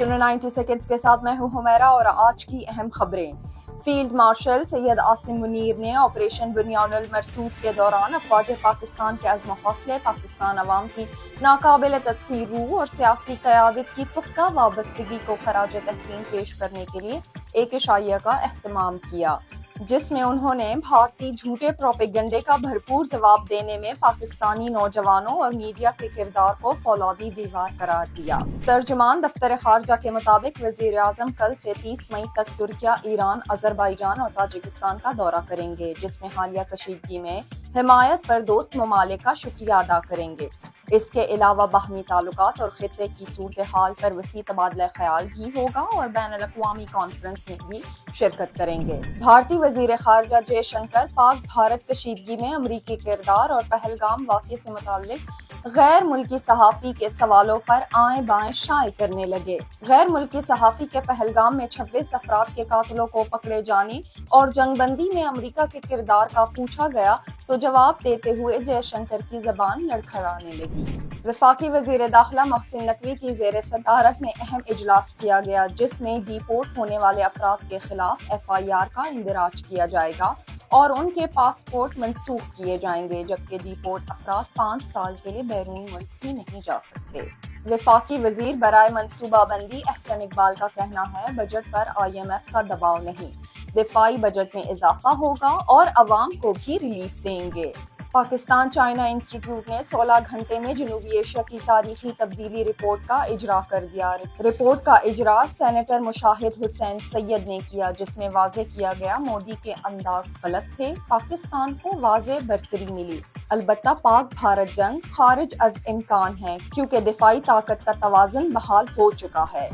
सुनो 90 सेकंड्स के साथ मैं हूं हुमैरा और आज की अहम खबरें। फील्ड मार्शल सैयद आसिम मुनीर ने ऑपरेशन बुनियानुल मरसूस के दौरान अफवाज पाकिस्तान के अज़्म हौसले, पाकिस्तान अवाम की नाकाबिल तस्खीर रूह और सियासी क़यादत की पुख्ता वाबस्तगी को खराज तहसीन पेश करने के लिए एक इशाइया का एहतमाम किया, जिसमें उन्होंने भारतीय झूठे प्रोपेगेंडे का भरपूर जवाब देने में पाकिस्तानी नौजवानों और मीडिया के किरदार को फौलादी दीवार करार दिया। तर्जुमान दफ्तर खारजा के मुताबिक वज़ीर आज़म कल से 30 मई तक तुर्किया, ईरान, अज़रबैजान और ताजिकिस्तान का दौरा करेंगे, जिसमें हालिया कशीदगी में हिमायत पर दोस्त ममालिक का शुक्रिया अदा करेंगे। इसके अलावा बाहमी ताल्लुकात और खित्ते की सूरत हाल पर वसी तबादला ख्याल भी होगा और बैनुल अक़वामी कॉन्फ्रेंस में भी शिरकत करेंगे। भारतीय वज़ीर खारजा जयशंकर पाक भारत कशीदगी में अमरीकी किरदार और पहलगाम वाक़े से मुताल्लिक गैर मुल्की सहाफ़ी के सवालों पर आए बाएं शाये करने लगे। गैर मुल्की सहाफ़ी के पहलगाम में 26 अफराद के कातिलों को पकड़े जाने और जंगबंदी में अमरीका के किरदार का पूछा गया तो जवाब देते हुए जयशंकर की ज़बान लड़खड़ाने लगी। वफाकी वज़ीर दाखिला मोहसिन नकवी की ज़ेर सदारत में अहम इजलास किया गया, जिसमें डिपोर्ट होने वाले अफराद के खिलाफ FIR का इंदिराज किया जाएगा और उनके पासपोर्ट मनसूख किए जाएंगे, जबकि डिपोर्ट अफराद 5 साल के लिए बैरून मुल्क भी नहीं जा सकते। वफाकी वज़ीर बराए मनसूबाबंदी अहसन इकबाल का कहना है, बजट पर IMF का दबाव नहीं, दिफाई बजट में इजाफा होगा और अवाम को भी रिलीफ देंगे। पाकिस्तान चाइना इंस्टीट्यूट ने 16 घंटे में जनूबी एशिया की तारीखी तब्दीली रिपोर्ट का इजरा कर दिया। रिपोर्ट का इजरा सेनेटर मुशाहिद हुसैन सैयद ने किया, जिसमें वाज़े किया गया मोदी के अंदाज गलत थे, पाकिस्तान को वाज़े बरतरी मिली। अलबत्ता पाक भारत जंग खारिज अज इम्कान है, क्योंकि दिफाई ताकत का तवाज़ुन बहाल हो चुका है।